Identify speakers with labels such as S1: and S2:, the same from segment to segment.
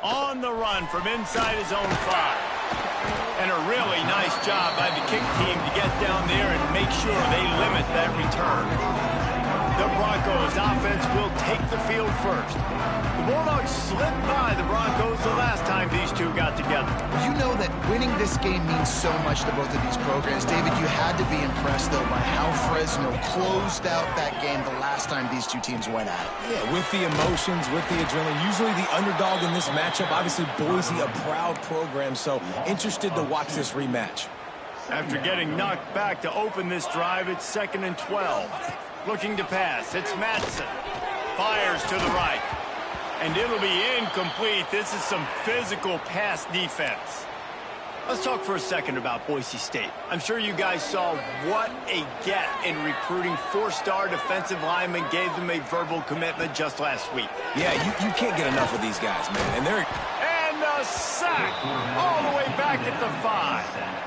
S1: On the run from inside his own 5. And a really nice job by the kick team to get down there and make sure they limit that return. The Broncos offense will take the field first. The Bulldogs slipped by the Broncos the last time these two got together.
S2: You know that winning this game means so much to both of these programs. David, you had to be impressed, though, by how Fresno closed out that game the last time these two teams went at it.
S3: Yeah, with the emotions, with the adrenaline. Usually the underdog in this matchup. Obviously, Boise, a proud program, so interested to watch this rematch.
S1: After getting knocked back to open this drive, it's 2nd and 12. Looking to pass, it's Madsen. Fires to the right. And it'll be incomplete. This is some physical pass defense. Let's talk for a second about Boise State. I'm sure you guys saw what a get in recruiting 4-star defensive linemen gave them a verbal commitment just last week.
S3: Yeah, you can't get enough of these guys, man. And they're...
S1: And a sack all the way back at the 5.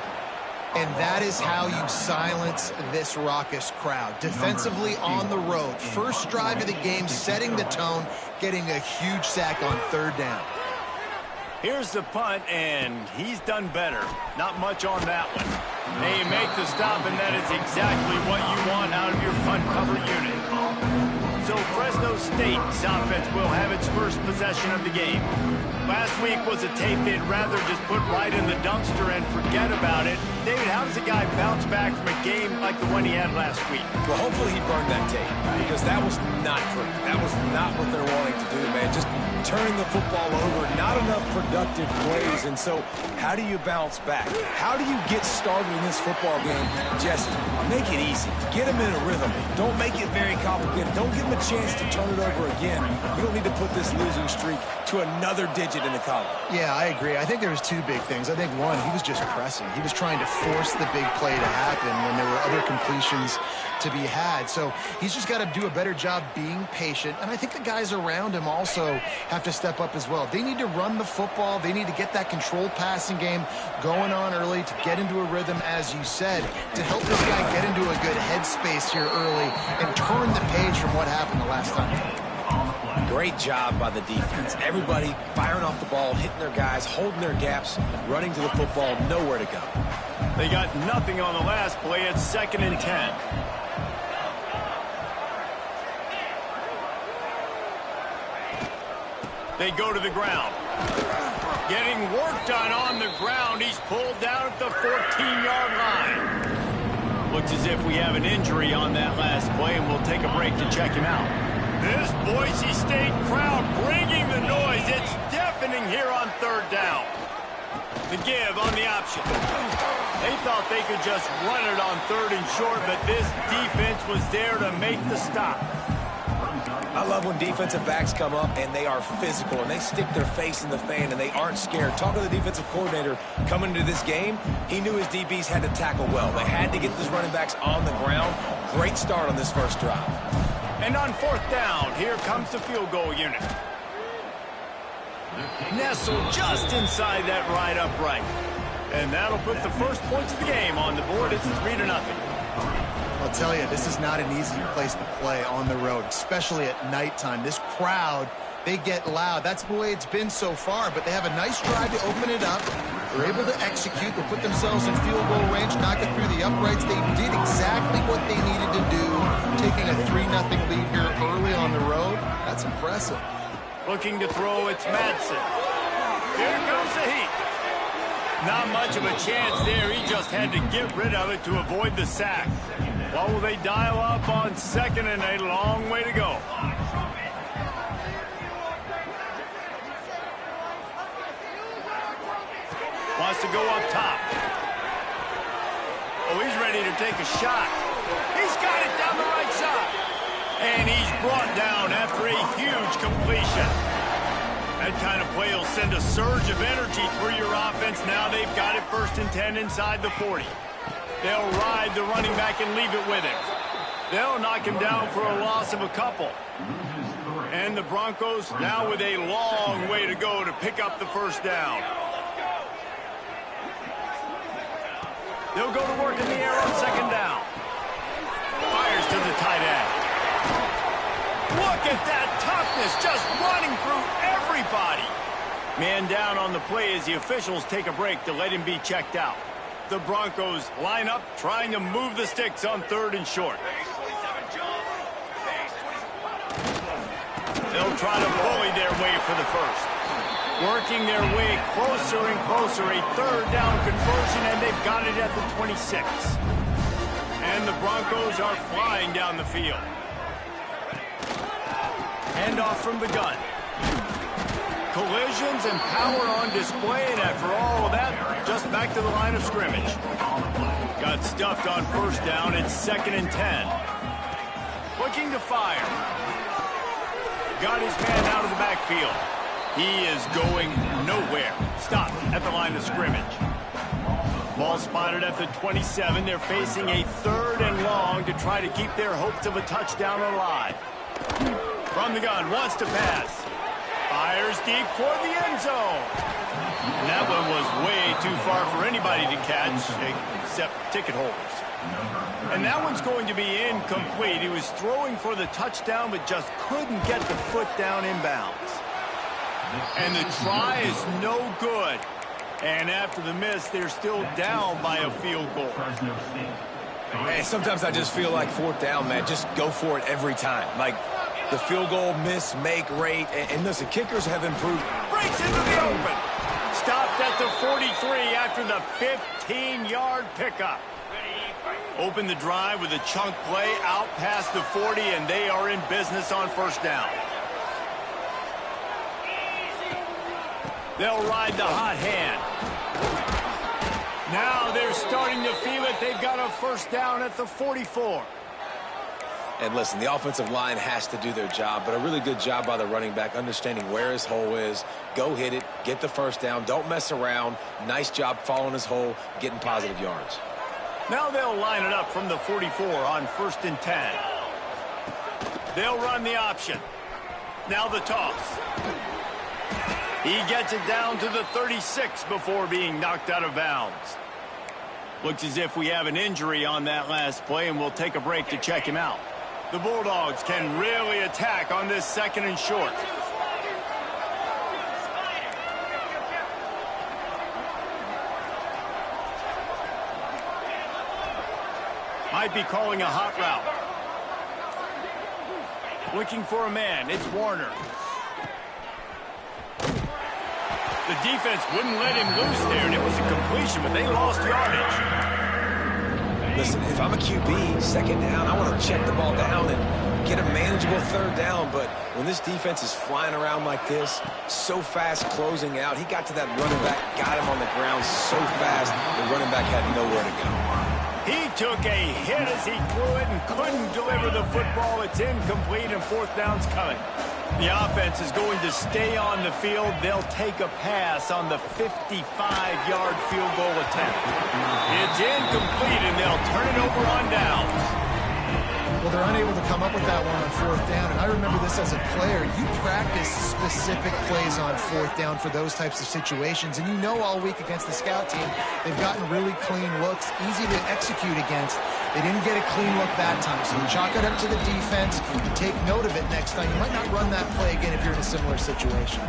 S2: And that is how you silence this raucous crowd. Defensively on the road. First drive of the game, setting the tone, getting a huge sack on 3rd down.
S1: Here's the punt, and he's done better. Not much on that one. They make the stop, and that is exactly what you want out of your punt cover unit. So Fresno State's offense will have its first possession of the game. Last week was a tape they'd rather just put right in the dumpster and forget about it. David, how does a guy bounce back from a game like the one he had last week?
S3: Well, hopefully he burned that tape, because that was not pretty. That was not what they're wanting to do, man. Just turning the football over, not enough productive plays. And so how do you bounce back? How do you get started in this football game? Just make it easy. Get them in a rhythm. Don't make it very complicated. Don't give them a chance to turn it over again. You don't need to put this losing streak to another digit in the column.
S2: Yeah, I agree. I think there was 2 big things. I think, one, he was just pressing. He was trying to force the big play to happen when there were other completions to be had. So he's just got to do a better job being patient. And I think the guys around him also have to step up as well. They need to run the football. They need to get that controlled passing game going on early to get into a rhythm, as you said, to help this guy get into a good headspace here early and turn the page from what happened the last time.
S3: Great job by the defense. Everybody firing off the ball, hitting their guys, holding their gaps, running to the football, nowhere to go.
S1: They got nothing on the last play. It's 2nd and 10. They go to the ground. Getting work done on the ground. He's pulled down at the 14-yard line. Looks as if we have an injury on that last play, and we'll take a break to check him out. This Boise State crowd bringing the noise. It's deafening here on 3rd down. The give on the option. They thought they could just run it on 3rd and short, but this defense was there to make the stop.
S3: I love when defensive backs come up and they are physical and they stick their face in the fan and they aren't scared. Talk to the defensive coordinator coming into this game. He knew his DBs had to tackle well. They had to get these running backs on the ground. Great start on this first drive.
S1: And on 4th down, here comes the field goal unit. Nestled just inside that right upright. And that'll put the first points of the game on the board. It's 3-0.
S2: I'll tell you, this is not an easy place to play on the road, especially at nighttime. This crowd, they get loud. That's the way it's been so far, but they have a nice drive to open it up. They're able to execute. They'll put themselves in field goal range, knock it through the uprights. They did exactly what they needed to do, taking a 3-0 lead here early on the road. That's impressive.
S1: Looking to throw, it's Madsen. Here comes the heat. Not much of a chance there. He just had to get rid of it to avoid the sack. What will they dial up on 2nd and a long way to go? Wants to go up top. Oh, he's ready to take a shot. He's got it down the right side. And he's brought down after a huge completion. That kind of play will send a surge of energy through your offense. Now they've got it 1st and 10 inside the 40. They'll ride the running back and leave it with him. They'll knock him down for a loss of a couple. And the Broncos now with a long way to go to pick up the 1st down. They'll go to work in the air on 2nd down. Fires to the tight end. Look at that toughness, just running through everybody. Man down on the play as the officials take a break to let him be checked out. The Broncos line up, trying to move the sticks on 3rd and short. They'll try to bully their way for the first. Working their way closer and closer, a 3rd down conversion, and they've got it at the 26. And the Broncos are flying down the field. Handoff from the gun. Collisions and power on display, and after all of that, just back to the line of scrimmage. Got stuffed on 1st down. It's 2nd and 10. Looking to fire. Got his man out of the backfield. He is going nowhere. Stopped at the line of scrimmage. Ball spotted at the 27. They're facing a 3rd and long to try to keep their hopes of a touchdown alive. From the gun, wants to pass. Fires deep toward the end zone. And that one was way too far for anybody to catch, except ticket holders. And that one's going to be incomplete. He was throwing for the touchdown, but just couldn't get the foot down inbounds. And the try is no good. And after the miss, they're still down by a field goal.
S3: Hey, sometimes I just feel like 4th down, man. Just go for it every time. Like, the field goal miss, make rate. And listen, kickers have improved.
S1: Breaks into the open. Stopped at the 43 after the 15-yard pickup. Open the drive with a chunk play out past the 40, and they are in business on 1st down. They'll ride the hot hand. Now they're starting to feel it. They've got a 1st down at the 44.
S3: And listen, the offensive line has to do their job, but a really good job by the running back, understanding where his hole is. Go hit it, get the 1st down, don't mess around. Nice job following his hole, getting positive yards.
S1: Now they'll line it up from the 44 on 1st and 10. They'll run the option. Now the toss. He gets it down to the 36 before being knocked out of bounds. Looks as if we have an injury on that last play, and we'll take a break to check him out. The Bulldogs can really attack on this 2nd and short. Might be calling a hot route. Looking for a man. It's Warner. The defense wouldn't let him loose there, and it was a completion, but they lost yardage.
S3: Listen, if I'm a QB, 2nd down, I want to check the ball down and get a manageable 3rd down. But when this defense is flying around like this, so fast closing out, he got to that running back, got him on the ground so fast, the running back had nowhere to go.
S1: He took a hit as he threw it and couldn't deliver the football. It's incomplete, and 4th down's coming. The offense is going to stay on the field. They'll take a pass on the 55-yard field goal attempt. It's incomplete, and they'll turn it over on downs.
S2: Well, they're unable to come up with that one on 4th down, and I remember this as a player. You practice specific plays on 4th down for those types of situations, and you know all week against the scout team, they've gotten really clean looks, easy to execute against. They didn't get a clean look that time, so you chalk it up to the defense. You take note of it next time. You might not run that play again if you're in a similar situation.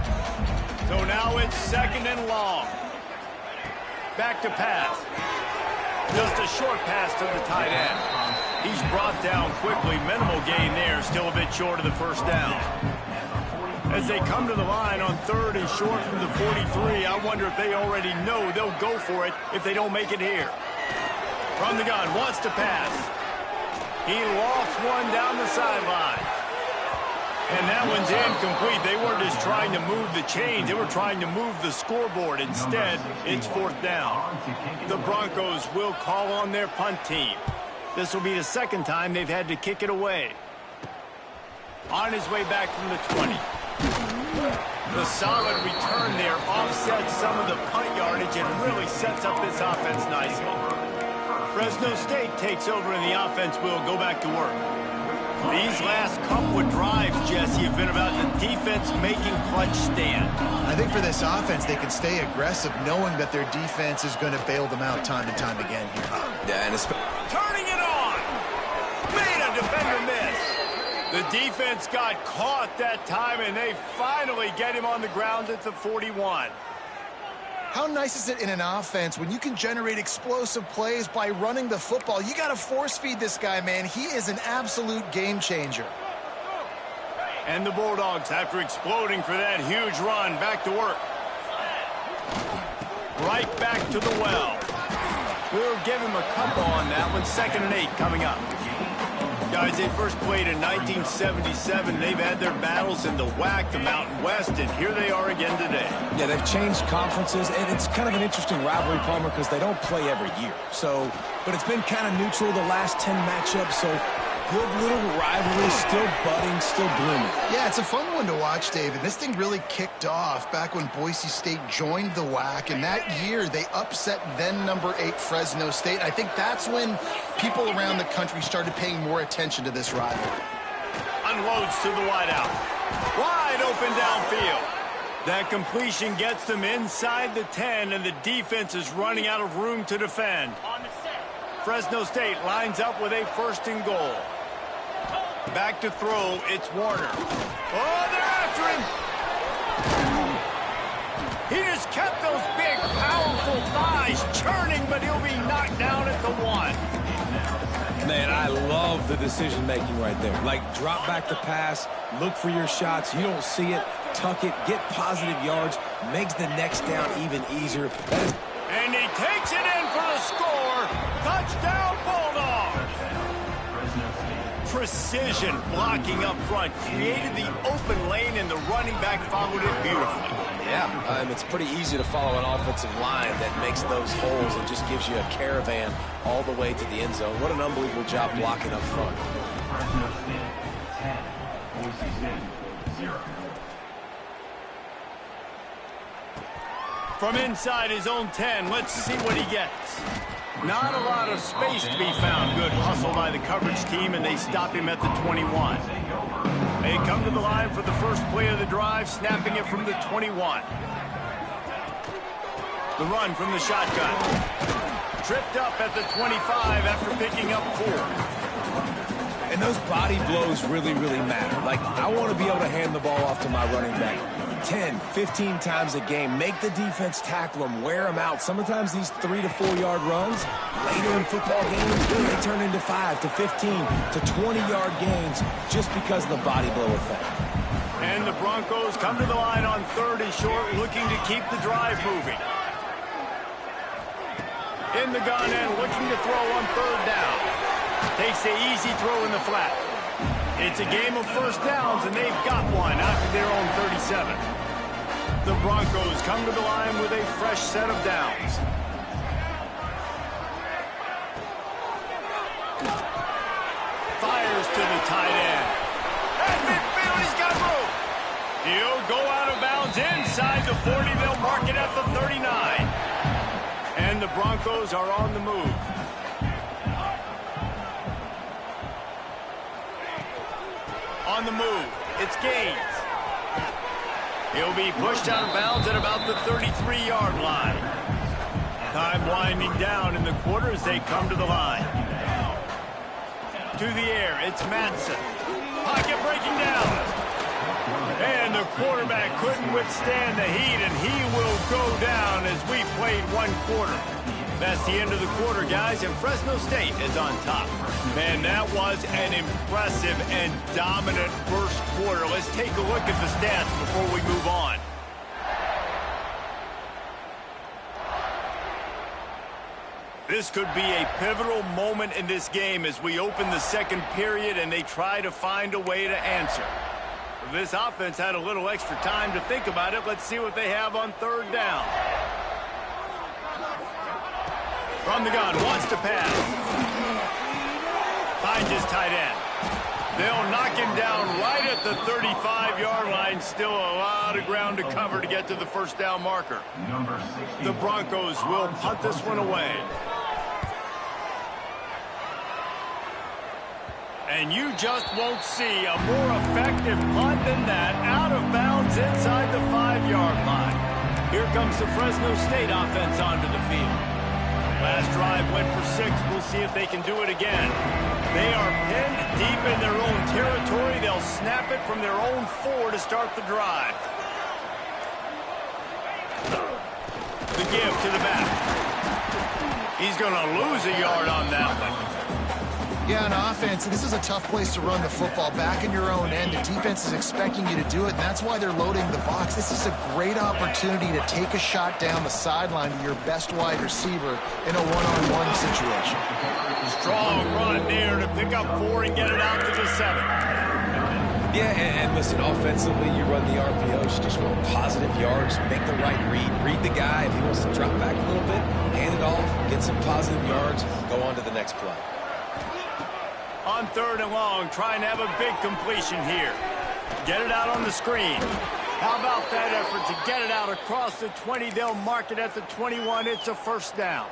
S1: So now it's 2nd and long. Back to pass. Just a short pass to the tight end. He's brought down quickly. Minimal gain there. Still a bit short of the 1st down. As they come to the line on 3rd and short from the 43, I wonder if they already know they'll go for it if they don't make it here. From the gun, wants to pass. He lofts one down the sideline. And that one's incomplete. They weren't just trying to move the chains. They were trying to move the scoreboard. Instead, it's 4th down. The Broncos will call on their punt team. This will be the 2nd time they've had to kick it away. On his way back from the 20. The solid return there offsets some of the punt yardage and really sets up this offense nicely. Fresno State takes over and the offense will go back to work. These last couple of drives, Jesse, have been about the defense making clutch stand.
S2: I think for this offense, they can stay aggressive knowing that their defense is going to bail them out time and time again here.
S3: Yeah, and it's
S1: turning it on. Made a defender miss. The defense got caught that time, and they finally get him on the ground at the 41.
S2: How nice is it in an offense when you can generate explosive plays by running the football? You got to force feed this guy, man. He is an absolute game changer.
S1: And the Bulldogs, after exploding for that huge run, back to work. Right back to the well. We'll give him a couple on that one. 2nd and 8 coming up. Guys, they first played in 1977. They've had their battles in the WAC, the Mountain West, and here they are again today.
S3: Yeah, they've changed conferences, and it's kind of an interesting rivalry, Palmer, because they don't play every year. So, but it's been kind of neutral the last 10 matchups, so good little rivalry, still budding, still blooming.
S2: Yeah, it's a fun one to watch, David. This thing really kicked off back when Boise State joined the WAC, and that year they upset then number 8 Fresno State. I think that's when people around the country started paying more attention to this rivalry.
S1: Unloads to the wideout. Wide open downfield. That completion gets them inside the 10, and the defense is running out of room to defend. Fresno State lines up with a 1st and goal. Back to throw, it's Warner. Oh, they're after him! He just kept those big, powerful thighs churning, but he'll be knocked down at the 1.
S3: Man, I love the decision-making right there. Like, drop back the pass, look for your shots. You don't see it, tuck it, get positive yards, makes the next down even easier.
S1: And he takes it in for the score. Touchdown, Bulldogs! Precision blocking up front created the open lane, and the running back followed it beautifully.
S3: Yeah, it's pretty easy to follow an offensive line that makes those holes and just gives you a caravan all the way to the end zone. What an unbelievable job blocking up front.
S1: From inside his own 10, let's see what he gets. Not a lot of space to be found. Good hustle by the coverage team, and they stop him at the 21. They come to the line for the first play of the drive, snapping it from the 21. The run from the shotgun. Tripped up at the 25 after picking up 4.
S3: And those body blows really, really matter. Like, I want to be able to hand the ball off to my running back 10, 15 times a game. Make the defense tackle them, wear them out. Sometimes these 3 to 4 yard runs, later in football games, they turn into 5 to 15 to 20 yard gains just because of the body blow effect.
S1: And the Broncos come to the line on 3rd and short, looking to keep the drive moving. In the gun and looking to throw on 3rd down. Takes the easy throw in the flat. It's a game of 1st downs, and they've got one after their own 37. The Broncos come to the line with a fresh set of downs. Fires to the tight end. At midfield, he's got room. He'll go out of bounds inside the 40. They'll mark it at the 39. And the Broncos are on the move. On the move, it's Gaines. He'll be pushed out of bounds at about the 33-yard line. Time winding down in the quarter as they come to the line. To the air, it's Matson. Pocket breaking down. And the quarterback couldn't withstand the heat, and he will go down as we played 1 quarter. That's the end of the quarter, guys, and Fresno State is on top. Man, that was an impressive and dominant first quarter. Let's take a look at the stats before we move on. This could be a pivotal moment in this game as we open the 2nd period and they try to find a way to answer. This offense had a little extra time to think about it. Let's see what they have on 3rd down. From the gun, wants to pass. Finds his tight end. They'll knock him down right at the 35-yard line. Still a lot of ground to cover to get to the 1st down marker. The Broncos will punt this one away. And you just won't see a more effective punt than that, out of bounds inside the 5-yard line. Here comes the Fresno State offense onto the field. Last drive went for 6. We'll see if they can do it again. They are pinned deep in their own territory. They'll snap it from their own 4 to start the drive. The give to the back. He's going to lose a yard on that one.
S2: Yeah, on offense, this is a tough place to run the football. Back in your own end, the defense is expecting you to do it, and that's why they're loading the box. This is a great opportunity to take a shot down the sideline to your best wide receiver in a one-on-one situation.
S1: Strong run there to pick up 4 and get it out to the 7.
S3: Yeah, and listen, offensively, you run the RPOs, you just want positive yards, make the right read the guy. If he wants to drop back a little bit, hand it off, get some positive yards, go on to the next play.
S1: On 3rd and long, trying to have a big completion here. Get it out on the screen. How about that effort to get it out across the 20? They'll mark it at the 21. It's a first down.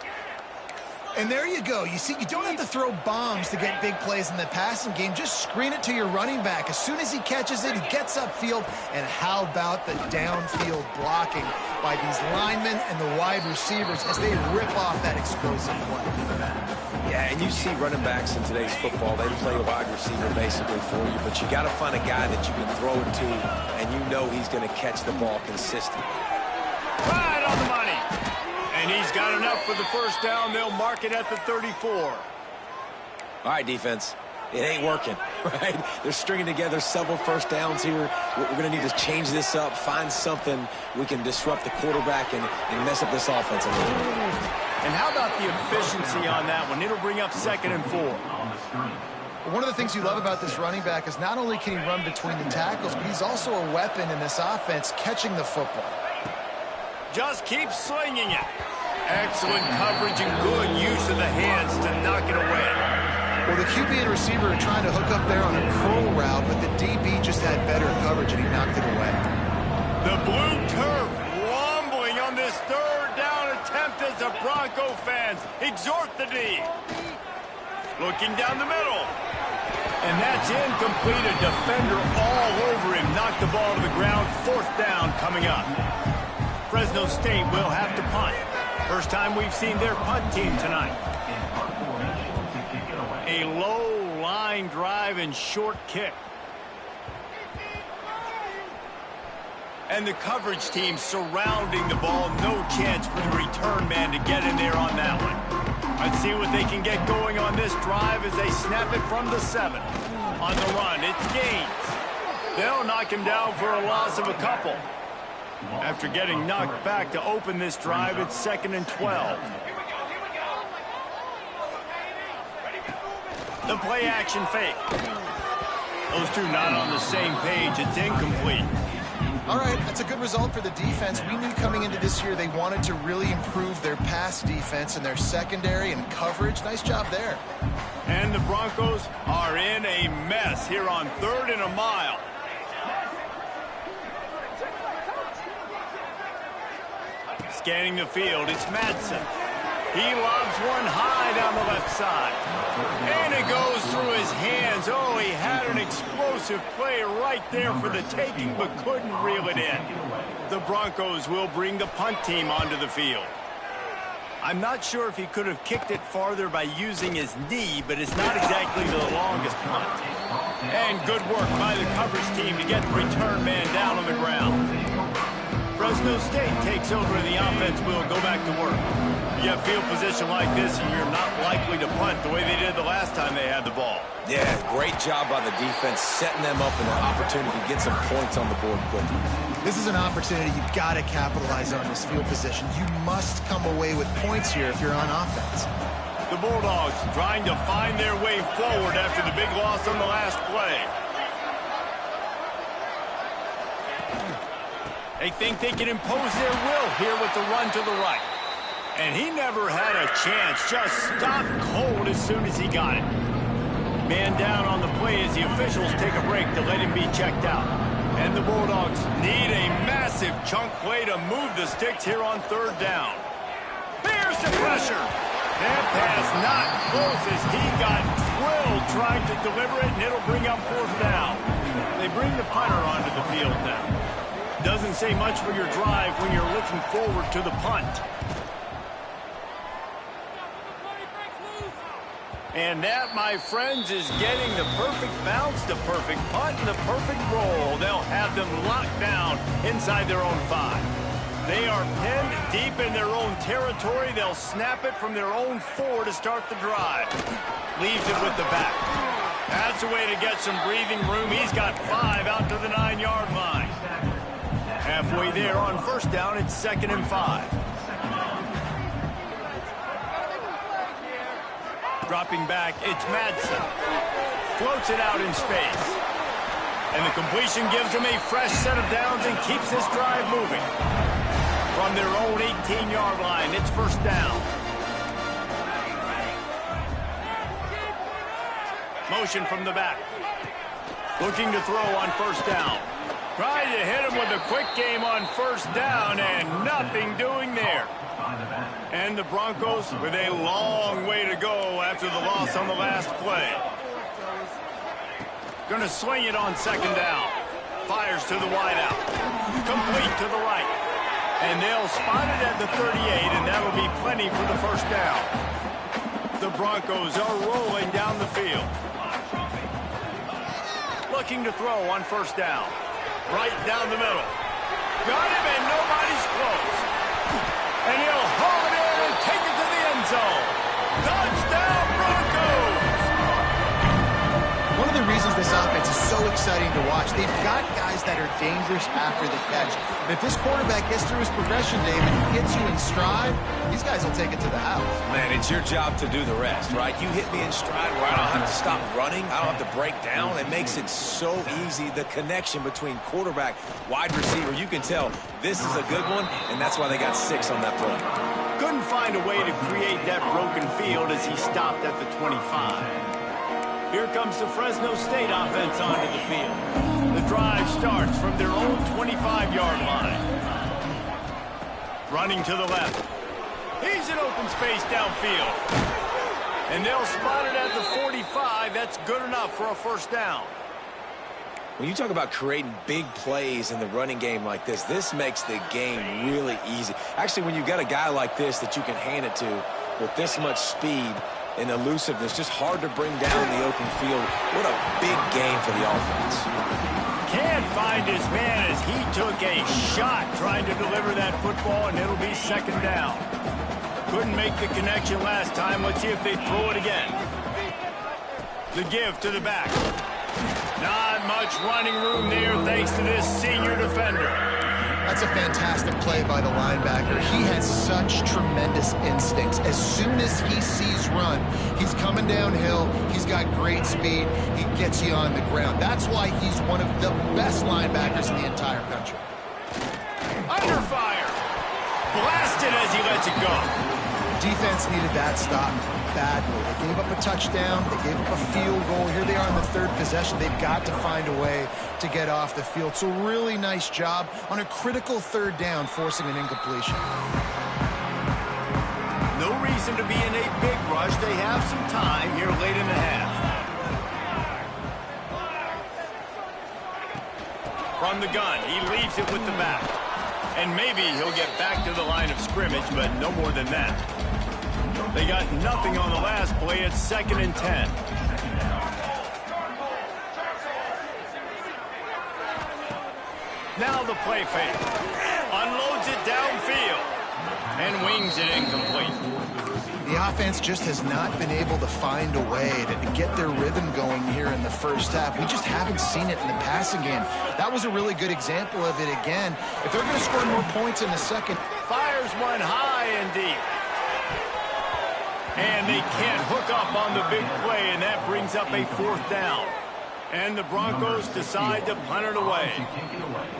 S2: And there you go. You see, you don't have to throw bombs to get big plays in the passing game. Just screen it to your running back. As soon as he catches it, he gets upfield. And how about the downfield blocking by these linemen and the wide receivers as they rip off that explosive play.
S3: Yeah, and you see running backs in today's football, they play a wide receiver basically for you, but you got to find a guy that you can throw it to, and you know he's going to catch the ball consistently.
S1: Right on the money. And he's got enough for the first down. They'll mark it at the 34.
S3: All right, defense. It ain't working, right? They're stringing together several first downs here. We're going to need to change this up, find something we can disrupt the quarterback and mess up this offense a little bit.
S1: And how about the efficiency on that one? It'll bring up 2nd and 4.
S2: One of the things you love about this running back is not only can he run between the tackles, but he's also a weapon in this offense catching the football.
S1: Just keep slinging it. Excellent coverage and good use of the hands to knock it away.
S2: Well, the QB and receiver are trying to hook up there on a curl route, but the DB just had better coverage, and he knocked it away.
S1: The blue turf wobbling on this 3rd down attempt as the Bronco fans exhort the D. Looking down the middle. And that's incomplete. A defender all over him. Knocked the ball to the ground. 4th down coming up. Fresno State will have to punt. First time we've seen their punt team tonight. A low line drive and short kick. And the coverage team surrounding the ball. No chance for the return man to get in there on that one. Let's see what they can get going on this drive as they snap it from the 7. On the run, it's Gaines. They'll knock him down for a loss of a couple. After getting knocked back to open this drive, it's 2nd and 12. The play action fake. Those two not on the same page. It's incomplete.
S2: All right, that's a good result for the defense. We knew coming into this year they wanted to really improve their pass defense and their secondary and coverage. Nice job there.
S1: And the Broncos are in a mess here on 3rd and a mile. Scanning the field, it's Madsen. He lobs one high down the left side. And it goes through his hands. Oh, he had an explosive play right there for the taking, but couldn't reel it in. The Broncos will bring the punt team onto the field. I'm not sure if he could have kicked it farther by using his knee, but it's not exactly the longest punt. And good work by the coverage team to get the return man down on the ground. Fresno State takes over and the offense will go back to work. You have field position like this and you're not likely to punt the way they did the last time they had the ball.
S3: Yeah, great job by the defense, setting them up in an opportunity to get some points on the board quickly.
S2: This is an opportunity you've got to capitalize on this field position. You must come away with points here if you're on offense.
S1: The Bulldogs trying to find their way forward after the big loss on the last play. They think they can impose their will here with the run to the right. And he never had a chance. Just stopped cold as soon as he got it. Man down on the play as the officials take a break to let him be checked out. And the Bulldogs need a massive chunk play to move the sticks here on 3rd down. Here's the pressure. That pass not close as he got drilled trying to deliver it, and it'll bring up 4th down. They bring the punter onto the field now. Doesn't say much for your drive when you're looking forward to the punt. And that, my friends, is getting the perfect bounce, the perfect punt, and the perfect roll. They'll have them locked down inside their own 5. They are pinned deep in their own territory. They'll snap it from their own 4 to start the drive. Leaves it with the back. That's a way to get some breathing room. He's got 5 out to the 9-yard line. Halfway there on first down, it's 2nd and 5. Dropping back, it's Madsen. Floats it out in space. And the completion gives him a fresh set of downs and keeps this drive moving. From their own 18-yard line, it's first down. Motion from the back. Looking to throw on first down. Trying to hit him with a quick game on first down, and nothing doing there. And the Broncos with a long way to go after the loss on the last play. Going to swing it on second down. Fires to the wideout. Complete to the right. And they'll spot it at the 38, and that'll be plenty for the first down. The Broncos are rolling down the field. Looking to throw on first down. Right down the middle. Got him, and nobody's close. And he'll haul it in and take it to the end zone. Touchdown, Broncos!
S2: One of the reasons this offense is so exciting to watch, they've got guys that are dangerous after the catch. But if this quarterback gets through his progression, David, gets you in stride, these guys will take it to the house.
S3: Man, it's your job to do the rest, right? You hit me in stride where I don't have to stop running. I don't have to break down. It makes it so easy. The connection between quarterback, wide receiver, you can tell this is a good one, and that's why they got 6 on that play.
S1: Couldn't find a way to create that broken field as he stopped at the 25. Here comes the Fresno State offense onto the field. The drive starts from their own 25-yard line. Running to the left. He's in open space downfield. And they'll spot it at the 45. That's good enough for a first down.
S3: When you talk about creating big plays in the running game like this, this makes the game really easy. Actually, when you've got a guy like this that you can hand it to with this much speed and elusiveness, just hard to bring down in the open field. What a big game for the offense.
S1: Can't find his man as he took a shot trying to deliver that football, and it'll be second down. Couldn't make the connection last time. Let's see if they throw it again. The give to the back. Not much running room there thanks to this senior defender.
S2: That's a fantastic play by the linebacker. He has such tremendous instincts. As soon as he sees run, he's coming downhill. He's got great speed. He gets you on the ground. That's why he's one of the best linebackers in the entire country.
S1: Under fire. Blasted as he lets it go.
S2: Defense needed that stop badly. They gave up a touchdown. They gave up a field goal. Here they are in the 3rd possession. They've got to find a way to get off the field. So really nice job on a critical 3rd down, forcing an incompletion.
S1: No reason to be in a big rush. They have some time here late in the half. From the gun, he leaves it with the back. And maybe he'll get back to the line of scrimmage, but no more than that. They got nothing on the last play. It's 2nd and 10. Now the play fake. Unloads it downfield. And wings it incomplete.
S2: The offense just has not been able to find a way to get their rhythm going here in the first half. We just haven't seen it in the passing game. That was a really good example of it again. If they're going to score more points in the second.
S1: Fires one high and deep. And they can't hook up on the big play, and that brings up a 4th down. And the Broncos decide to punt it away.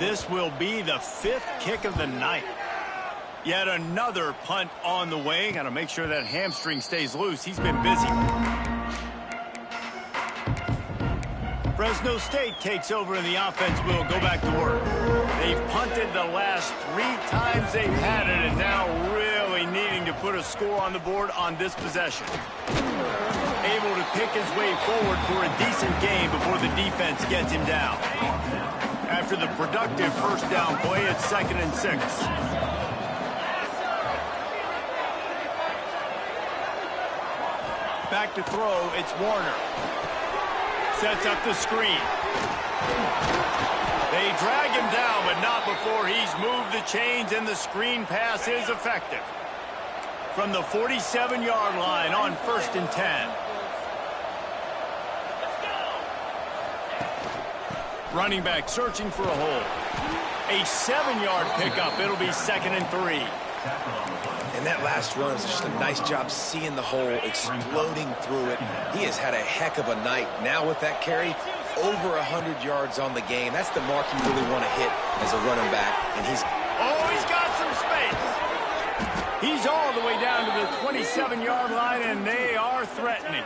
S1: This will be the 5th kick of the night. Yet another punt on the way. Got to make sure that hamstring stays loose. He's been busy. Fresno State takes over, and the offense will go back to work. They've punted the last 3 times they've had it, and now really needing to put a score on the board on this possession. Able to pick his way forward for a decent game before the defense gets him down. After the productive first down play, it's 2nd and 6. Back to throw, it's Warner. Sets up the screen. They drag him down, but not before he's moved the chains, and the screen pass is effective. From the 47-yard line on 1st and 10. Running back searching for a hole. A 7-yard pickup. It'll be 2nd and 3.
S3: And that last run is just a nice job seeing the hole, exploding through it. He has had a heck of a night. Now with that carry, over 100 yards on the game. That's the mark you really want to hit as a running back. And he's
S1: got some space. He's all the way down to the 27-yard line, and they are threatening.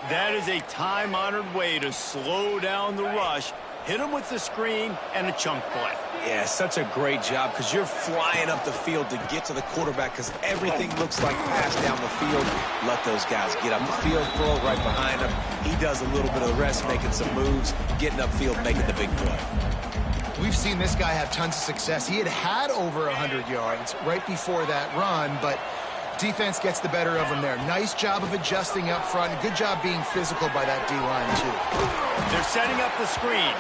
S1: That is a time-honored way to slow down the rush, hit him with the screen, and a chunk play.
S3: Yeah, such a great job because you're flying up the field to get to the quarterback because everything looks like pass down the field. Let those guys get up the field, throw it right behind him. He does a little bit of the rest, making some moves, getting upfield, making the big play.
S2: We've seen this guy have tons of success. He had over 100 yards right before that run, but defense gets the better of him there. Nice job of adjusting up front. Good job being physical by that D-line, too.
S1: They're setting up the screen,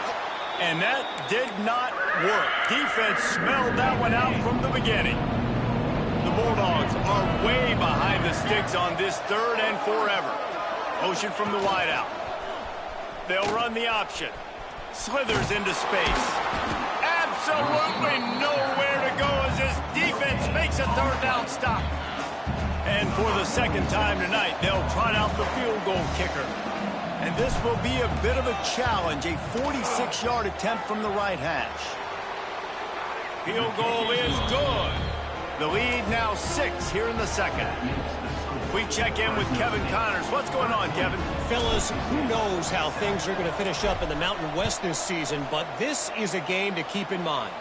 S1: and that did not work. Defense smelled that one out from the beginning. The Bulldogs are way behind the sticks on this 3rd and forever. Motion from the wideout. They'll run the option. Slithers into space. Absolutely nowhere to go as this defense makes a 3rd down stop. And for the 2nd time tonight, they'll trot out the field goal kicker. And this will be a bit of a challenge, a 46-yard attempt from the right hash. Field goal is good. The lead now 6 here in the 2nd. We check in with Kevin Connors. What's going on, Kevin?
S4: Fellas, who knows how things are going to finish up in the Mountain West this season, but this is a game to keep in mind.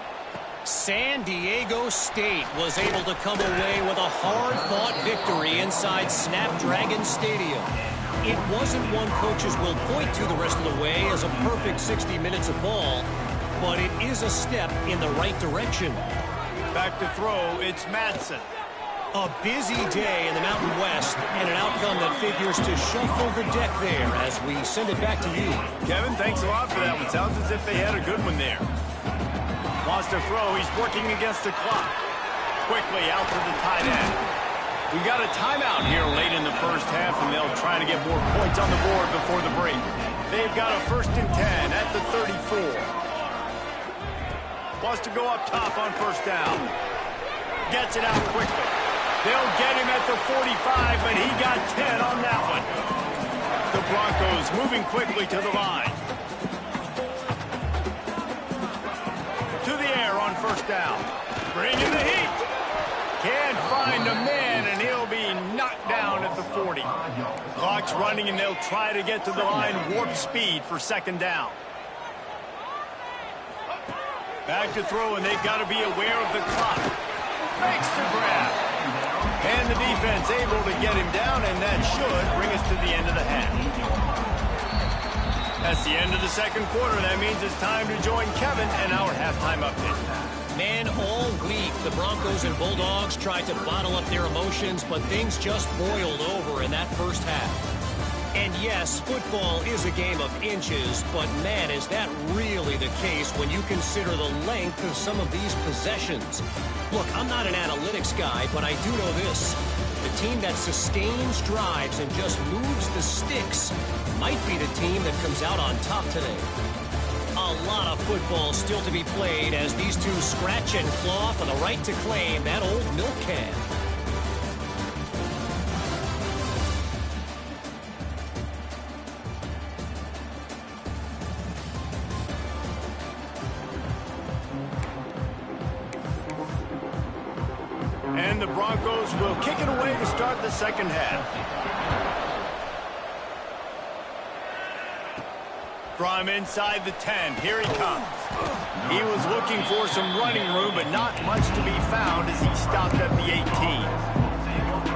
S4: San Diego State was able to come away with a hard-fought victory inside Snapdragon Stadium. It wasn't one coaches will point to the rest of the way as a perfect 60 minutes of ball, but it is a step in the right direction.
S1: Back to throw, it's Madsen.
S4: A busy day in the Mountain West, and an outcome that figures to shuffle the deck there as we send it back to you.
S1: Kevin, thanks a lot for that one. Sounds as if they had a good one there. Wants to throw. He's working against the clock. Quickly out to the tight end. We got a timeout here late in the 1st half, and they'll try to get more points on the board before the break. They've got a 1st and 10 at the 34. Wants to go up top on 1st down. Gets it out quickly. They'll get him at the 45, but he got 10 on that one. The Broncos moving quickly to the line. To the air on 1st down. Bringing the heat. Can't find a man, and he'll be knocked down at the 40. Clock's running, and they'll try to get to the line warp speed for 2nd down. Back to throw, and they've got to be aware of the clock. Fakes the grab. And the defense able to get him down, and that should bring us to the end of the half. That's the end of the 2nd quarter. That means it's time to join Kevin and our halftime update.
S4: Man, all week, the Broncos and Bulldogs tried to bottle up their emotions, but things just boiled over in that 1st half. And yes, football is a game of inches, but man, is that really the case when you consider the length of some of these possessions. Look, I'm not an analytics guy, but I do know this. The team that sustains drives and just moves the sticks might be the team that comes out on top today. A lot of football still to be played as these two scratch and claw for the right to claim that old milk can.
S1: And the Broncos will kick it away to start the 2nd half. From inside the 10, here he comes. He was looking for some running room, but not much to be found as he stopped at the 18.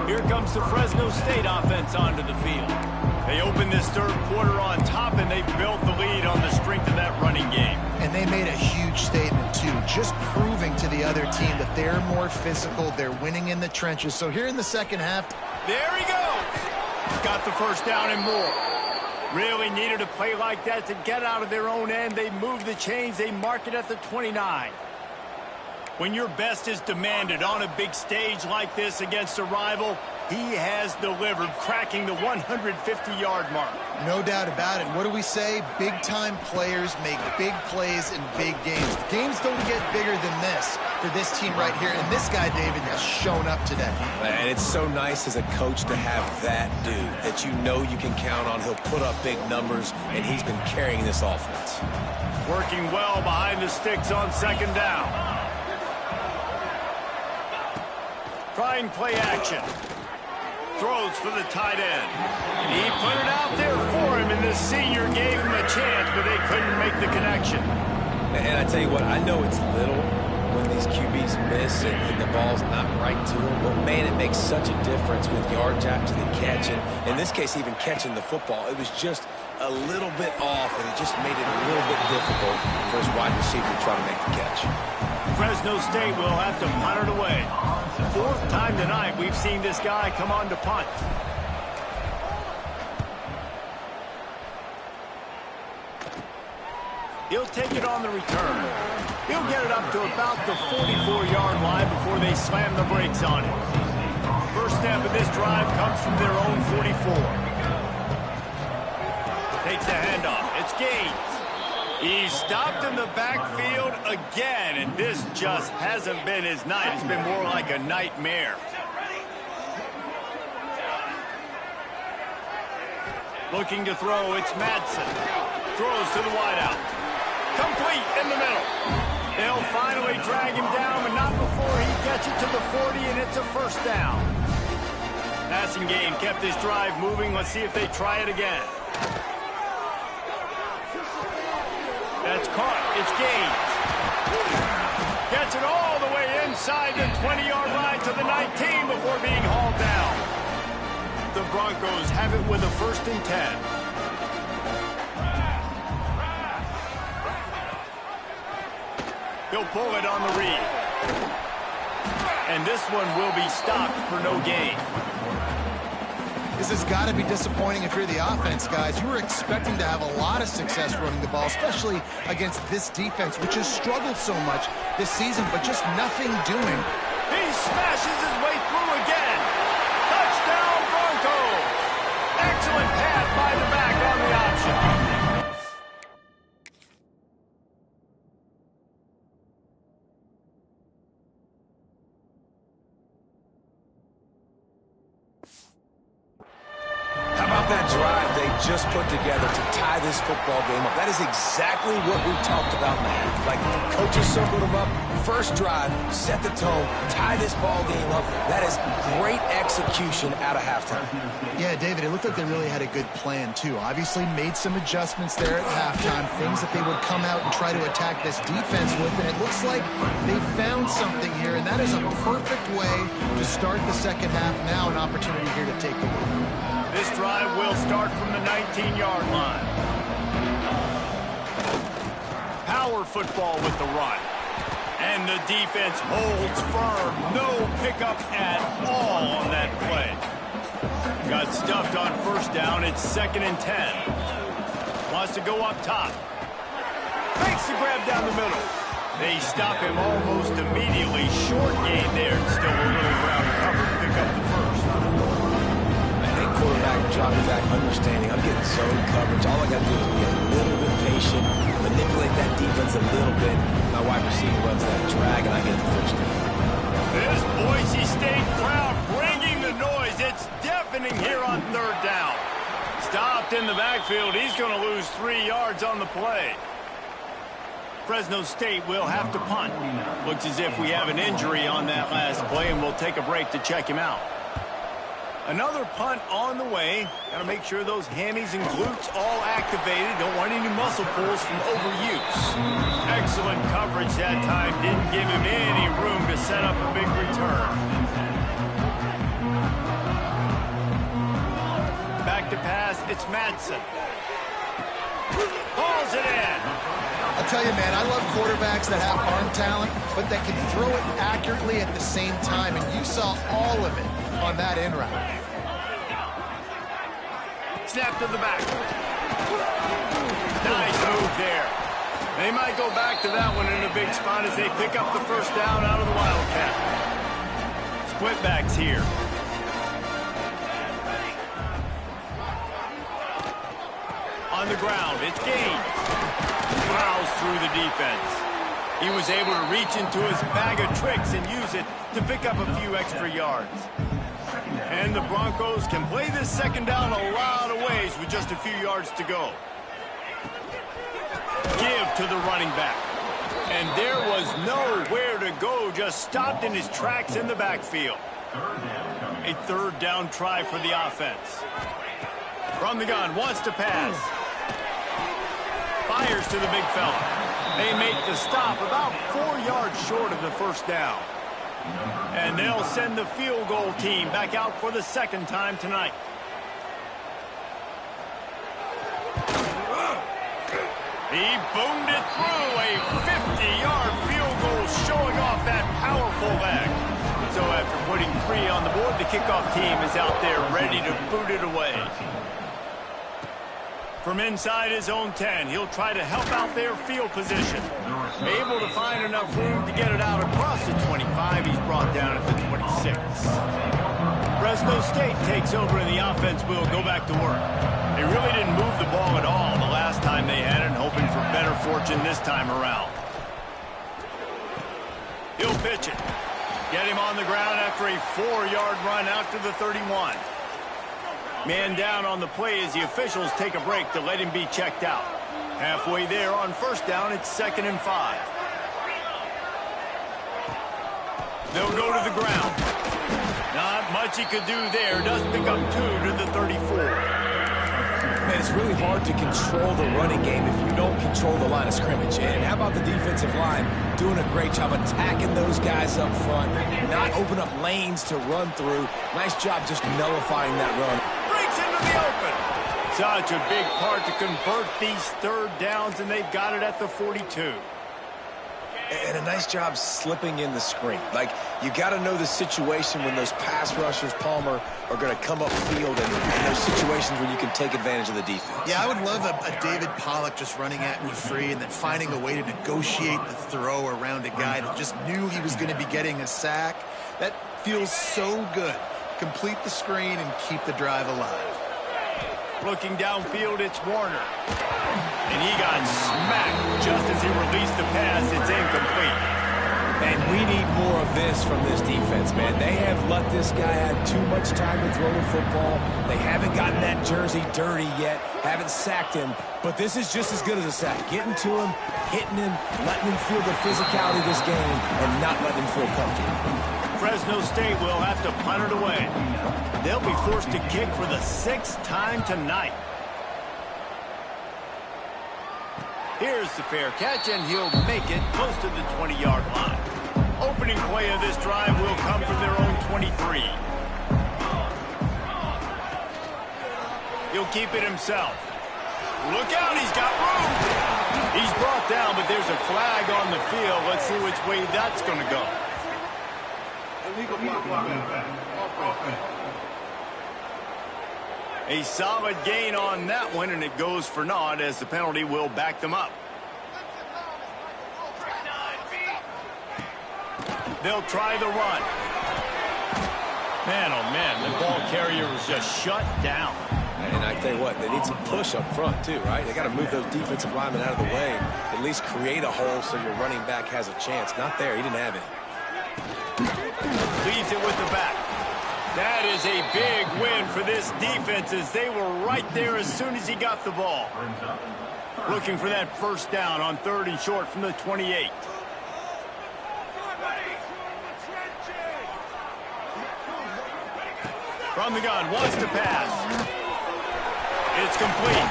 S1: Here comes the Fresno State offense onto the field. They open this 3rd quarter on top, and they built the lead on the strength of that running game.
S2: And they made a huge statement, too, just proving to the other team that they're more physical, they're winning in the trenches. So here in the 2nd half.
S1: There he goes. Got the first down and more. Really needed a play like that to get out of their own end. They move the chains. They mark it at the 29. When your best is demanded on a big stage like this against a rival, he has delivered, cracking the 150-yard mark.
S2: No doubt about it. What do we say? Big-time players make big plays in big games. Games don't get bigger than this for this team right here. And this guy, David, has shown up today.
S3: And it's so nice as a coach to have that dude that you know you can count on. He'll put up big numbers, and he's been carrying this offense.
S1: Working well behind the sticks on second down. Trying play action. Throws for the tight end. He put it out there for him, and the senior gave him a chance, but they couldn't make the connection.
S3: And I tell you what, I know it's little when these QBs miss and the ball's not right to them, but man, it makes such a difference with yards after the catch. And in this case, even catching the football, it was just a little bit off, and it just made it a little bit difficult for his wide receiver to try to make the catch.
S1: Fresno State will have to punt it away. Fourth time tonight we've seen this guy come on to punt. He'll take it on the return. He'll get it up to about the 44-yard line before they slam the brakes on it. First step of this drive comes from their own 44. Takes the handoff. It's Gaines. He's stopped in the backfield again, and this just hasn't been his night. It's been more like a nightmare. Looking to throw, it's Madsen. Throws to the wideout. Complete in the middle. They'll finally drag him down, but not before he gets it to the 40, and it's a first down. Passing game kept this drive moving. Let's see if they try it again. That's caught. It's Gaines. Gets it all the way inside the 20-yard line to the 19 before being hauled down. The Broncos have it with a 1st and 10. He'll pull it on the read. And this one will be stopped for no gain.
S2: This has got to be disappointing if you're the offense, guys. You were expecting to have a lot of success running the ball, especially against this defense, which has struggled so much this season, but just nothing doing.
S1: He smashes his way through again. Touchdown, Broncos. Excellent pass by the back on the option.
S3: That drive they just put together to tie this football game up. That is exactly what we talked about in the half. Like, coaches circled them up. First drive, set the tone, tie this ball game up. That is great execution out of halftime.
S2: Yeah, David, it looked like they really had a good plan, too. Obviously made some adjustments there at halftime, things that they would come out and try to attack this defense with, and it looks like they found something here, and that is a perfect way to start the second half. Now an opportunity here to take the lead.
S1: This drive will start from the 19-yard line. Power football with the run. And the defense holds firm. No pickup at all on that play. Got stuffed on first down. It's 2nd and 10. Wants to go up top. Makes the grab down the middle. They stop him almost immediately. Short gain there. Still a little ground cover to pick up the first.
S3: Quarterback dropping back, understanding I'm getting zone coverage. All I got to do is be a little bit patient, manipulate that defense a little bit. My wide receiver runs that drag, and I get the first down.
S1: This Boise State crowd bringing the noise. It's deafening here on 3rd down. Stopped in the backfield. He's going to lose 3 yards on the play. Fresno State will have to punt. Looks as if we have an injury on that last play, and we'll take a break to check him out. Another punt on the way. Got to make sure those hammies and glutes all activated. Don't want any muscle pulls from overuse. Excellent coverage that time. Didn't give him any room to set up a big return. Back to pass. It's Madsen. Pulls it in.
S2: I'll tell you, man, I love quarterbacks that have arm talent, but that can throw it accurately at the same time, and you saw all of it on that end route.
S1: snap to the back. Nice move there. They might go back to that one in a big spot as they pick up the first down out of the Wildcat. Split backs here. On the ground, it's Gaines. Plows through the defense. He was able to reach into his bag of tricks and use it to pick up a few extra yards. And the Broncos can play this second down a lot of ways with just a few yards to go. Give to the running back. And there was nowhere to go, just stopped in his tracks in the backfield. A third down try for the offense. From the gun, wants to pass. Fires to the big fella. They make the stop about 4 yards short of the first down. And they'll send the field goal team back out for the second time tonight. He boomed it through a 50-yard field goal, showing off that powerful leg. So after putting 3 on the board, the kickoff team is out there ready to boot it away. From inside his own 10, he'll try to help out their field position. Able to find enough room to get it out across the 25. He's brought down at the 26. Fresno State takes over and the offense will go back to work. They really didn't move the ball at all the last time they had it, hoping for better fortune this time around. He'll pitch it. Get him on the ground after a 4-yard run out to the 31. Man down on the play as the officials take a break to let him be checked out. Halfway there on first down, it's 2nd and 5. They'll go to the ground. Not much he could do there. Does pick up 2 to the 34.
S3: Man, it's really hard to control the running game if you don't control the line of scrimmage. And how about the defensive line doing a great job attacking those guys up front, not open up lanes to run through. Nice job just nullifying that run.
S1: Breaks into the open. Such a big part to convert these third downs, and they've got it at the 42.
S3: And a nice job slipping in the screen. Like, you got to know the situation when those pass rushers, Palmer, are going to come upfield and those situations when you can take advantage of the defense.
S2: Yeah, I would love a David Pollock just running at me free and then finding a way to negotiate the throw around a guy that just knew he was going to be getting a sack. That feels so good. Complete the screen and keep the drive alive.
S1: Looking downfield, it's Warner. And he got smacked just as he released the pass. It's incomplete.
S3: And we need more of this from this defense, man. They have let this guy have too much time to throw the football. They haven't gotten that jersey dirty yet, haven't sacked him. But this is just as good as a sack. Getting to him, hitting him, letting him feel the physicality of this game, and not letting him feel comfortable.
S1: Fresno State will have to punt it away. They'll be forced to kick for the 6th time tonight. Here's the fair catch, and he'll make it close to the 20-yard line. Opening play of this drive will come from their own 23. He'll keep it himself. Look out, he's got room. He's brought down, but there's a flag on the field. Let's see which way that's going to go. A solid gain on that one, and it goes for naught as the penalty will back them up. They'll try the run. Man, oh man, the ball carrier was just shut down.
S3: And I tell you what, they need some push up front too, right? They got to move those defensive linemen out of the way, at least create a hole so your running back has a chance. Not there, he didn't have it.
S1: Leaves it with the back. That is a big win for this defense as they were right there as soon as he got the ball. Looking for that first down on 3rd and short from the 28. From the gun, wants to pass. It's complete.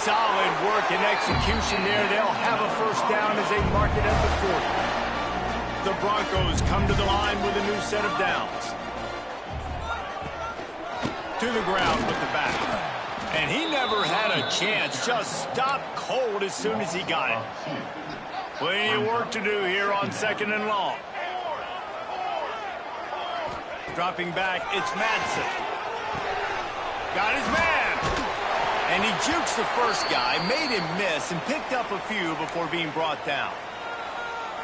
S1: Solid work and execution there. They'll have a first down as they mark it at the 40. The Broncos come to the line with a new set of downs. To the ground with the back. And he never had a chance. Just stopped cold as soon as he got it. Plenty of work to do here on 2nd and long. Dropping back, it's Madsen. Got his man. And he jukes the first guy, made him miss, and picked up a few before being brought down.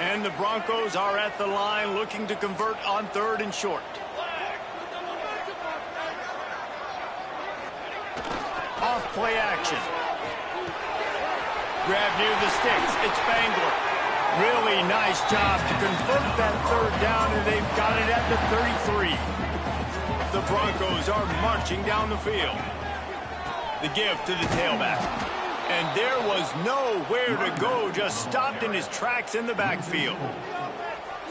S1: And the Broncos are at the line looking to convert on 3rd and short. Off play action. Grab near the sticks. It's Spangler. Really nice job to convert that 3rd down, and they've got it at the 33. The Broncos are marching down the field. The give to the tailback. And there was nowhere to go, just stopped in his tracks in the backfield.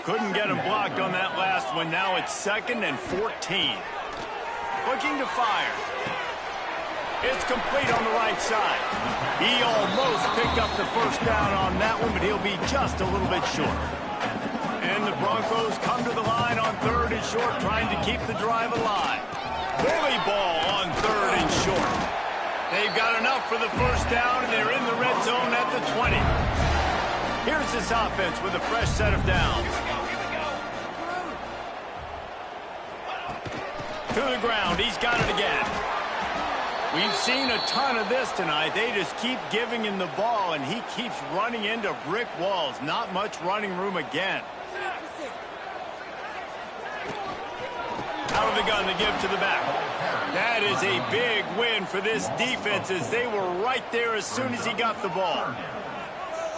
S1: Couldn't get him blocked on that last one. Now it's 2nd and 14. Looking to fire. It's complete on the right side. He almost picked up the first down on that one, but he'll be just a little bit short. And the Broncos come to the line on 3rd and short, trying to keep the drive alive. Bully ball on 3rd and short. They've got enough for the first down, and they're in the red zone at the 20. Here's this offense with a fresh set of downs. To the ground. He's got it again. We've seen a ton of this tonight. They just keep giving him the ball, and he keeps running into brick walls. Not much running room again. Out of the gun to give to the back. That is a big win for this defense, as they were right there as soon as he got the ball.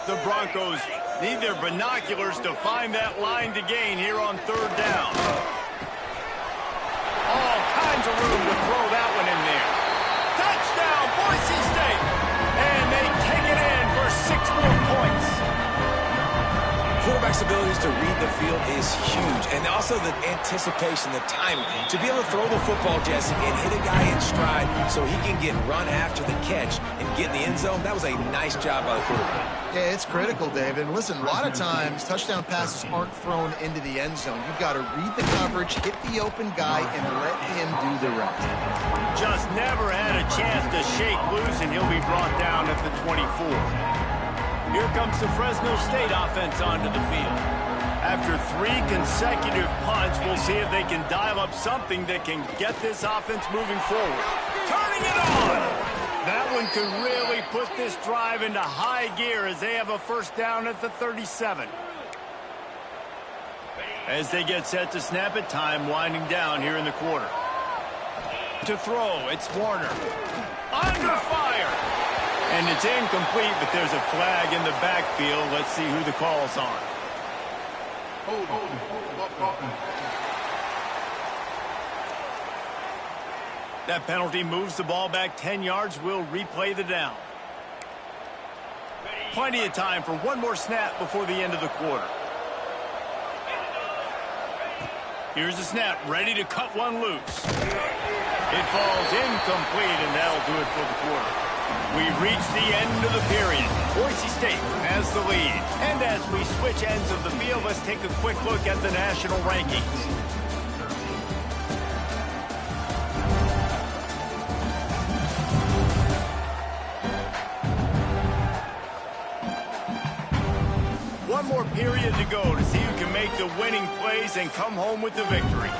S1: The Broncos need their binoculars to find that line to gain here on 3rd down. All kinds of room to throw that one in there. Touchdown, Boise State! And they take it in for 6 more points.
S3: Quarterback's abilities to read the field is huge, and also the anticipation, the timing. To be able to throw the football, Jesse, and hit a guy in stride so he can get run after the catch and get in the end zone, that was a nice job by the quarterback.
S2: Yeah, it's critical, David. And listen, a lot of times, touchdown passes aren't thrown into the end zone. You've got to read the coverage, hit the open guy, and let him do the rest.
S1: Just never had a chance to shake loose, and he'll be brought down at the 24. Here comes the Fresno State offense onto the field. After 3 consecutive punts, we'll see if they can dial up something that can get this offense moving forward. Turning it on! That one could really put this drive into high gear as they have a first down at the 37. As they get set to snap it, time winding down here in the quarter. To throw, it's Warner. Under fire! And it's incomplete, but there's a flag in the backfield. Let's see who the call's on. That penalty moves the ball back 10 yards. We'll replay the down. Plenty of time for one more snap before the end of the quarter. Here's the snap, ready to cut one loose. It falls incomplete, and that'll do it for the quarter. We've reached the end of the period. Boise State has the lead. And as we switch ends of the field, let's take a quick look at the national rankings. One more period to go to see who can make the winning plays and come home with the victory.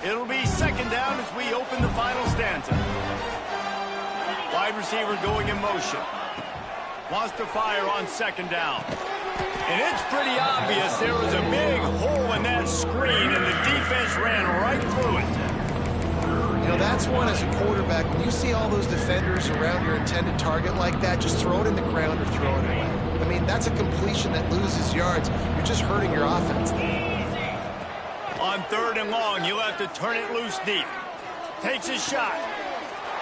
S1: It'll be 2nd down as we open the final stanza. Wide receiver going in motion. Wants to fire on 2nd down. And it's pretty obvious there was a big hole in that screen, and the defense ran right through it.
S2: You know, that's one as a quarterback. When you see all those defenders around your intended target like that, just throw it in the ground or throw it away. I mean, that's a completion that loses yards. You're just hurting your offense.
S1: On 3rd and long, you'll have to turn it loose deep. Takes a shot.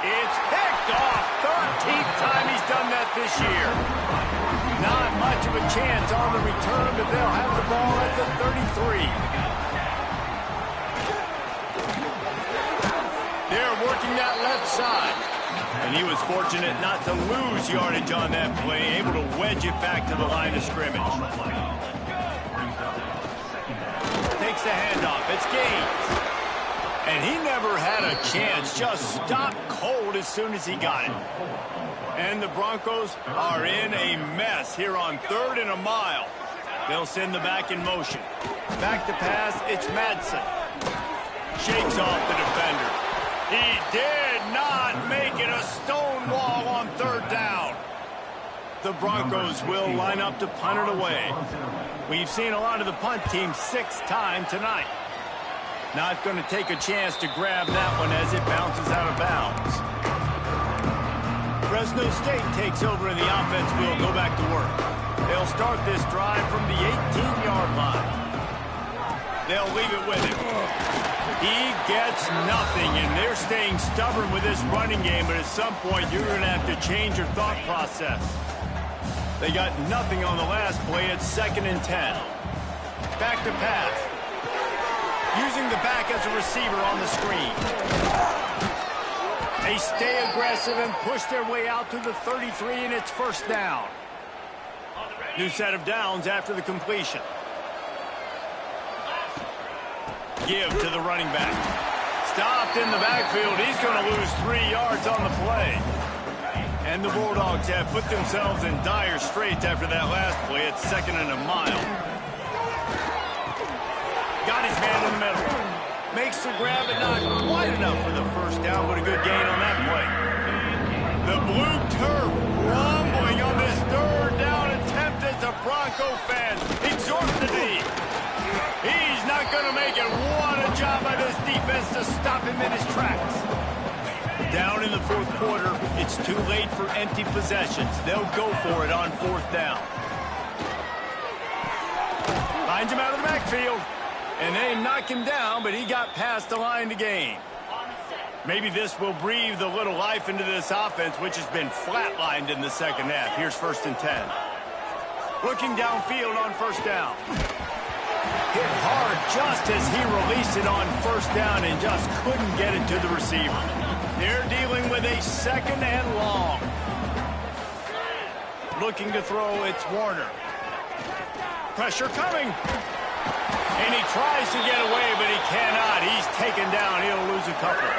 S1: It's picked off. 13th time he's done that this year. Not much of a chance on the return, but they'll have the ball at the 33. They're working that left side. And he was fortunate not to lose yardage on that play, able to wedge it back to the line of scrimmage. Takes the handoff. It's Gaines. And he never had a chance. Just stopped cold as soon as he got it. And the Broncos are in a mess here on 3rd and a mile. They'll send the back in motion. Back to pass, it's Madsen. Shakes off the defender. He did not make it a stone wall on third down. The Broncos will line up to punt it away. We've seen a lot of the punt team 6 times tonight. Not going to take a chance to grab that one as it bounces out of bounds. Fresno State takes over and the offense will go back to work. They'll start this drive from the 18-yard line. They'll leave it with him. He gets nothing, and they're staying stubborn with this running game, but at some point you're going to have to change your thought process. They got nothing on the last play. It's 2nd and 10. Back to pass. Using the back as a receiver on the screen. They stay aggressive and push their way out to the 33, and it's first down. New set of downs after the completion. Give to the running back. Stopped in the backfield. He's going to lose 3 yards on the play. And the Bulldogs have put themselves in dire straits after that last play. It's 2nd and a mile. Got his man in the middle. Makes the grab, but not quite enough for the first down, but a good gain on that play. The blue turf rumbling on this third down attempt as the Bronco fans exhort the knee. He's not going to make it. What a job by this defense to stop him in his tracks. Down in the 4th quarter, it's too late for empty possessions. They'll go for it on 4th down. Finds him out of the backfield. And they knock him down, but he got past the line to gain. Maybe this will breathe a little life into this offense, which has been flatlined in the 2nd half. Here's 1st and 10. Looking downfield on 1st down. Hit hard just as he released it on 1st down and just couldn't get it to the receiver. They're dealing with a 2nd and long. Looking to throw, it's Warner. Pressure coming. And he tries to get away, but he cannot. He's taken down. He'll lose a couple.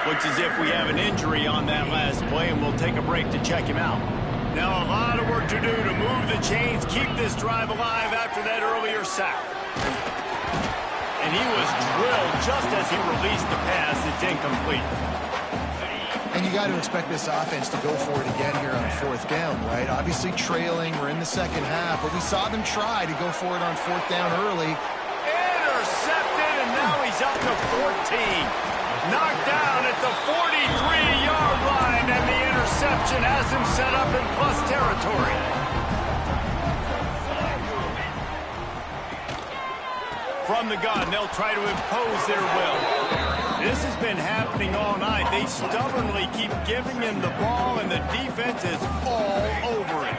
S1: Looks as if we have an injury on that last play, and we'll take a break to check him out. Now a lot of work to do to move the chains, keep this drive alive after that earlier sack. And he was drilled just as he released the pass. It's incomplete.
S2: And you got to expect this offense to go for it again here on 4th down, right? Obviously trailing. We're in the 2nd half, but we saw them try to go for it on 4th down early.
S1: Intercepted, and now he's up to 14. Knocked down at the 43-yard line, and the interception has him set up in plus territory. From the gun, they'll try to impose their will. This has been happening all night. They stubbornly keep giving him the ball, and the defense is all over it.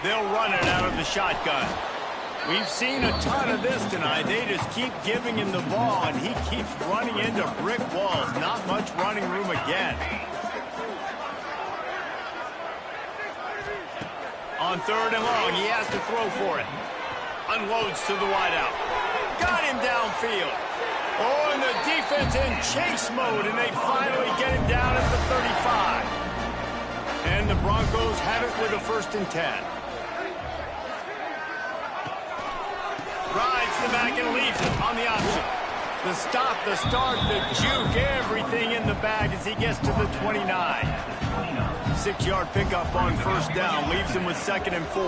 S1: They'll run it out of the shotgun. We've seen a ton of this tonight. They just keep giving him the ball, and he keeps running into brick walls. Not much running room again. On 3rd and long, he has to throw for it. Unloads to the wideout. Got him downfield. Oh, and the defense in chase mode, and they finally get him down at the 35. And the Broncos have it with a 1st and 10. Rides the back and leaves it on the option. The stop, the start, the juke, everything in the bag as he gets to the 29. 6-yard pickup on 1st down, leaves him with 2nd and 4.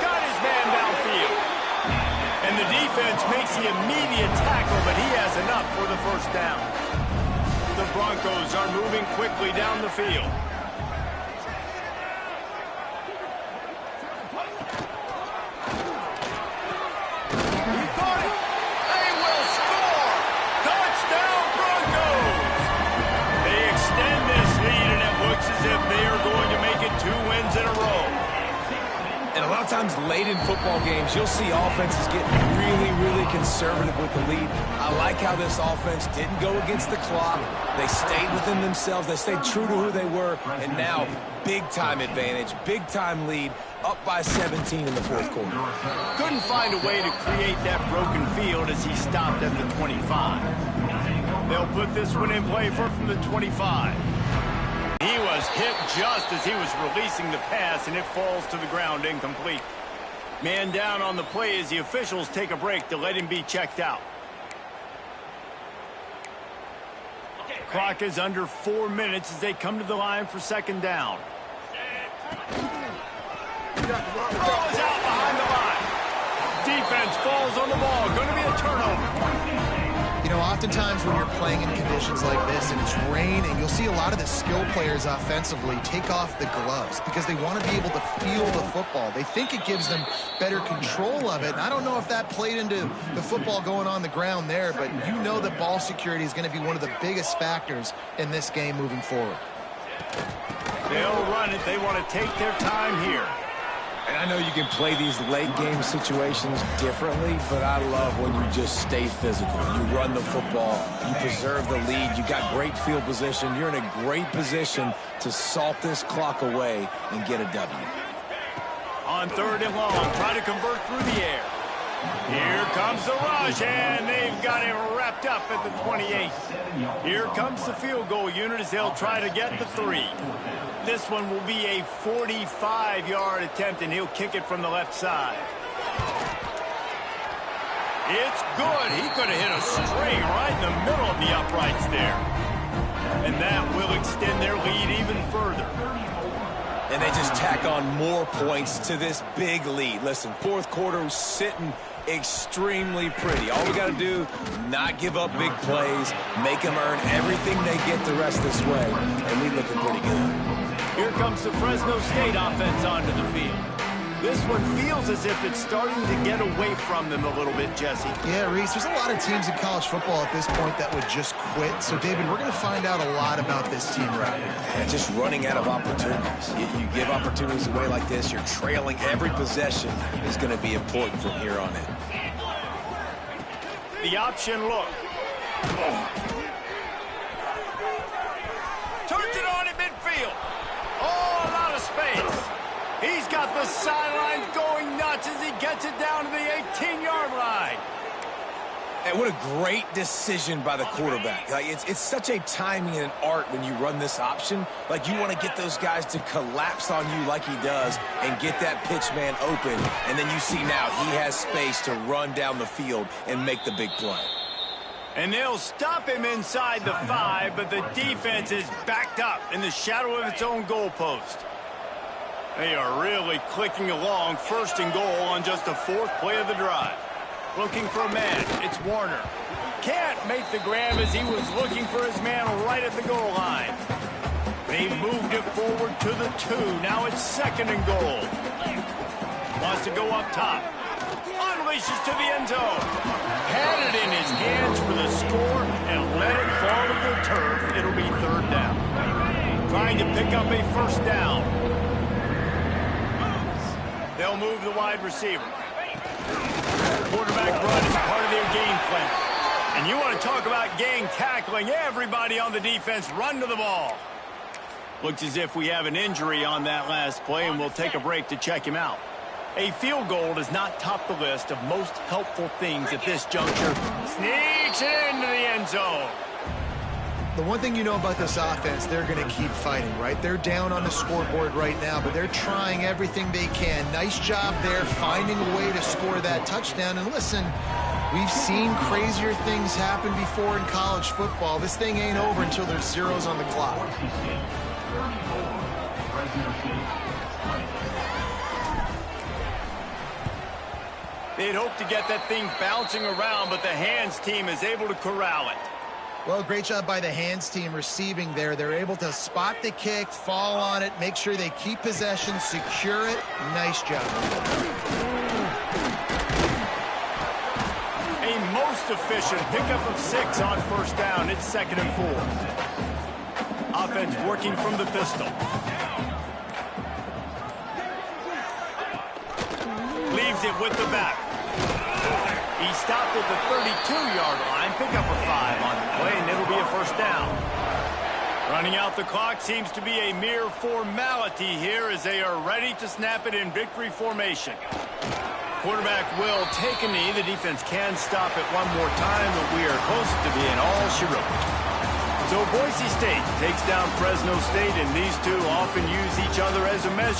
S1: Got his man downfield. And the defense makes the immediate tackle, but he has enough for the 1st down. The Broncos are moving quickly down the field.
S3: Times late in football games, you'll see offenses get really conservative with the lead. I like how this offense didn't go against the clock. They stayed within themselves. They stayed true to who they were. And now, big-time advantage, big-time lead, up by 17 in the 4th quarter.
S1: Couldn't find a way to create that broken field as he stopped at the 25. They'll put this one in play from the 25. He was hit just as he was releasing the pass, and it falls to the ground incomplete. Man down on the play as the officials take a break to let him be checked out. Clock is under 4 minutes as they come to the line for second down. Ball is out behind the line. Defense falls on the ball. Going to be a turnover.
S2: You know, oftentimes when you're playing in conditions like this and it's raining, you'll see a lot of the skill players offensively take off the gloves because they want to be able to feel the football. They think it gives them better control of it. And I don't know if that played into the football going on the ground there, but you know that ball security is going to be one of the biggest factors in this game moving forward.
S1: They'll run it. They want to take their time here.
S3: And I know you can play these late game situations differently, but I love when you just stay physical. You run the football, you preserve the lead, you got great field position. You're in a great position to salt this clock away and get a W.
S1: On third and long, try to convert through the air. Here comes the rush, and they've got him wrapped up at the 28. Here comes the field goal unit as they'll try to get the 3. This one will be a 45-yard attempt, and he'll kick it from the left side. It's good. He could have hit a string right in the middle of the uprights there. And that will extend their lead even further.
S3: And they just tack on more points to this big lead. Listen, fourth quarter was sitting extremely pretty. All we got to do, not give up big plays, make them earn everything they get the rest this way, and we looking pretty good.
S1: Here comes the Fresno State offense onto the field. This one feels as if it's starting to get away from them a little bit, Jesse.
S2: Yeah, Reese, there's a lot of teams in college football at this point that would just quit. So, David, we're going to find out a lot about this team right now.
S3: Yeah, just running out of opportunities. You give opportunities away like this, you're trailing every possession is going to be important from here on in.
S1: The option look. Turns it on at midfield. Oh, a lot of space. He's got the sidelines going nuts as he gets it down to the 18-yard line.
S3: And what a great decision by the quarterback. Like it's such a timing and an art when you run this option. Like you want to get those guys to collapse on you like he does and get that pitch man open. And then you see now he has space to run down the field and make the big play.
S1: And they'll stop him inside the 5, but the defense is backed up in the shadow of its own goalpost. They are really clicking along, first and goal on just the 4th play of the drive. Looking for a man, it's Warner. Can't make the grab as he was looking for his man right at the goal line. They moved it forward to the 2, now it's second and goal. Wants to go up top. Unleashes to the end zone. Had it in his hands for the score and let it fall to the turf. It'll be third down. Trying to pick up a first down. They'll move the wide receiver. Quarterback run is part of their game plan. And you want to talk about gang tackling, everybody on the defense run to the ball. Looks as if we have an injury on that last play, and we'll take a break to check him out. A field goal does not top the list of most helpful things at this juncture. Sneaks it into the end zone.
S2: The one thing you know about this offense, they're going to keep fighting, right? They're down on the scoreboard right now, but they're trying everything they can. Nice job there, finding a way to score that touchdown. And listen, we've seen crazier things happen before in college football. This thing ain't over until there's zeros on the clock.
S1: They'd hope to get that thing bouncing around, but the hands team is able to corral it.
S2: Well, great job by the hands team receiving there. They're able to spot the kick, fall on it, make sure they keep possession, secure it. Nice job.
S1: A most efficient pickup of 6 on first down. It's second and 4. Offense working from the pistol. Leaves it with the back. He stopped at the 32-yard line. Pick up a 5 on the play, and it'll be a first down. Running out the clock seems to be a mere formality here as they are ready to snap it in victory formation. Quarterback will take a knee. The defense can stop it one more time, but we are close to being all she wrote. So Boise State takes down Fresno State, and these two often use each other as a measuring